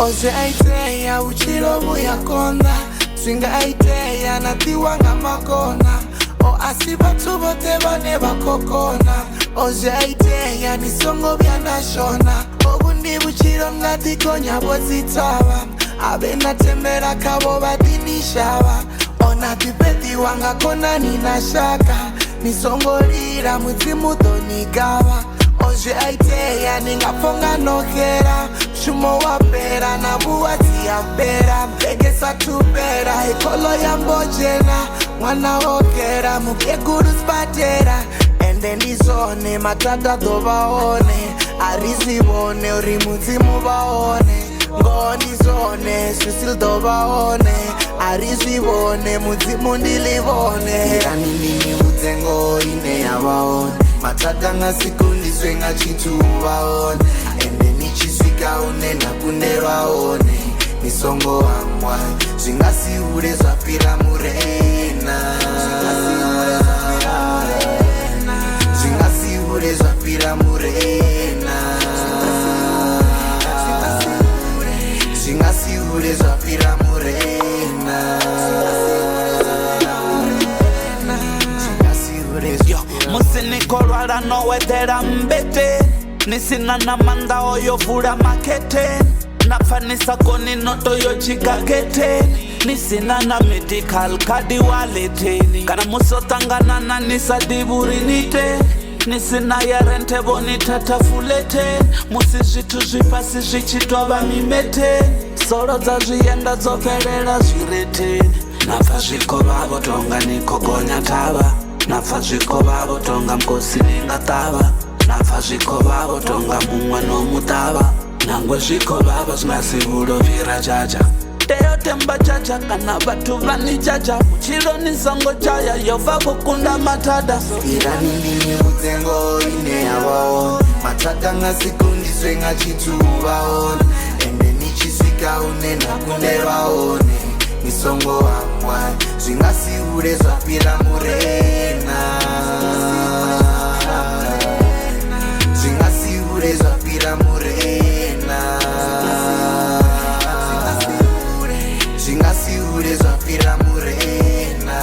Ozeaiteya uchiro buyakonda Swingaiteya natiwanga makona O asiba tubote bane bakokona Ozeaiteya nisongo bya nashona Obundi buchiro mnatikonya bozitaba Abe natembera kabo badinishaba Ona pipeti wanga kona ninashaka Nisongolira muzimu donigaba Ozeaiteya ningafonga nokera Shumo wapera na buwati ya pera Begesa tupera ikolo ya mbojena Mwana wokera mukeguru spatera Ende nizone matata dobaone Arizibone urimuzimu baone Ngoni zone susil dobaone Arizibone muzimu ndilibone Irani nini utengo ine ya baone Matata nga sikundi swenga chitu baone Ende nichisika une na kunderwa one Nisongo amwa Zingasi ure zapira murena Zingasi ure zapira murena Zingasi ure zapira murena Yo, musinikolwala nowedera mbete Nisina na manda oyo vula makete Nafanisa koni noto yo chikagete Nisina na medical kadi walete Kana musotangana na nisa diburinite Nisina ya rente boni tatafulete Musi jitu jipasi jichitwa mimete Soro za jienda zoperera jirete Nafa jiko babo tonga niko gonya taba Nafa jiko babo tonga mkosi ninga taba Nafa jiko babo tonga mungwa no mutaba Nangwe jiko babo zingasiburo vira jaja Teo temba jaja kana batu vani jaja Uchiro nisongo jaya yova kukunda matada Irani nini utengo ine ya waon Matata nga sikundi swenga chitu baon Ende nichisika une na kunderwa one Nisongo amwa Zingasi ure zapira murena Zingasi ure zapira murena Zingasi ure zapira murena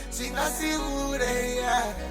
Singasiure, yeah.